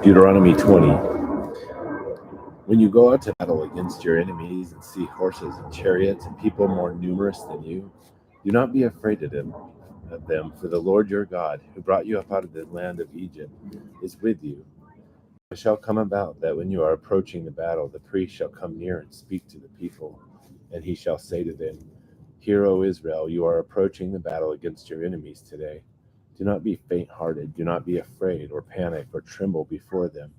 Deuteronomy 20. When you go out to battle against your enemies and see horses and chariots and people more numerous than you, do not be afraid of them, for the Lord your God, who brought you up out of the land of Egypt, is with you. It shall come about that when you are approaching the battle, the priest shall come near and speak to the people, and he shall say to them, Hear, O Israel, you are approaching the battle against your enemies today. Do not be faint-hearted, do not be afraid or panic or tremble before them.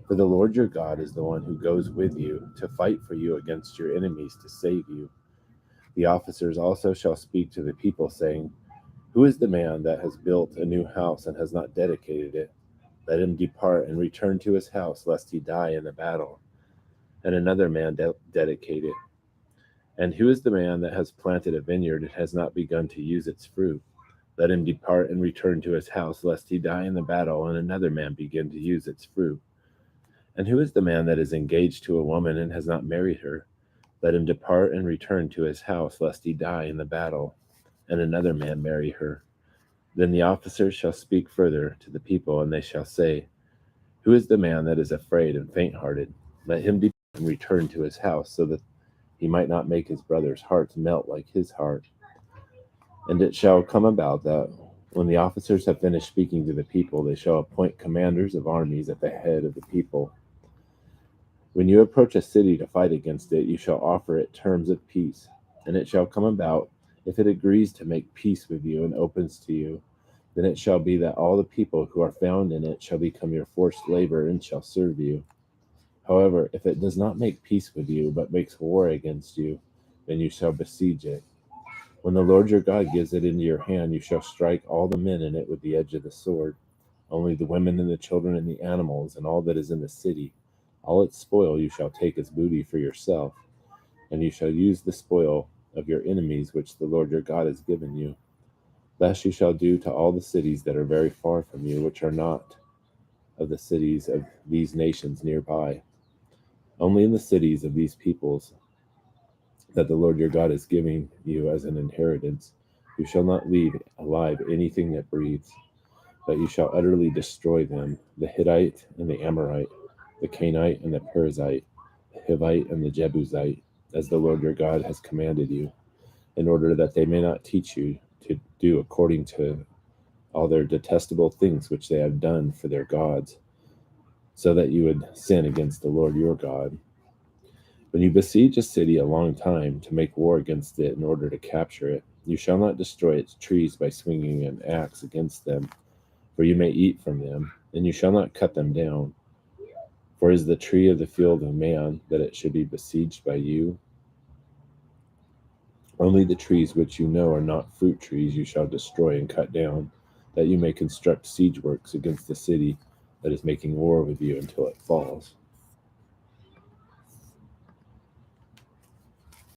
For the Lord your God is the one who goes with you to fight for you against your enemies to save you. The officers also shall speak to the people, saying, Who is the man that has built a new house and has not dedicated it? Let him depart and return to his house, lest he die in the battle, and another man dedicate it. And who is the man that has planted a vineyard and has not begun to use its fruit? Let him depart and return to his house, lest he die in the battle, and another man begin to use its fruit. And who is the man that is engaged to a woman and has not married her? Let him depart and return to his house, lest he die in the battle, and another man marry her. Then the officers shall speak further to the people, and they shall say, Who is the man that is afraid and faint-hearted? Let him depart and return to his house, so that he might not make his brother's hearts melt like his heart. And it shall come about that when the officers have finished speaking to the people, they shall appoint commanders of armies at the head of the people. When you approach a city to fight against it, you shall offer it terms of peace. And it shall come about, if it agrees to make peace with you and opens to you, then it shall be that all the people who are found in it shall become your forced labor and shall serve you. However, if it does not make peace with you, but makes war against you, then you shall besiege it. When the Lord your God gives it into your hand, you shall strike all the men in it with the edge of the sword. Only the women and the children and the animals and all that is in the city, all its spoil you shall take as booty for yourself, and you shall use the spoil of your enemies which the Lord your God has given you. Thus you shall do to all the cities that are very far from you, which are not of the cities of these nations nearby. Only in the cities of these peoples that the Lord your God is giving you as an inheritance, you shall not leave alive anything that breathes, but you shall utterly destroy them, the Hittite and the Amorite, the Canaanite and the Perizzite, the Hivite and the Jebusite, as the Lord your God has commanded you, in order that they may not teach you to do according to all their detestable things which they have done for their gods, so that you would sin against the Lord your God. When you besiege a city a long time to make war against it in order to capture it, you shall not destroy its trees by swinging an axe against them, for you may eat from them, and you shall not cut them down. For is the tree of the field of man, that it should be besieged by you? Only the trees which you know are not fruit trees you shall destroy and cut down, that you may construct siege works against the city that is making war with you until it falls.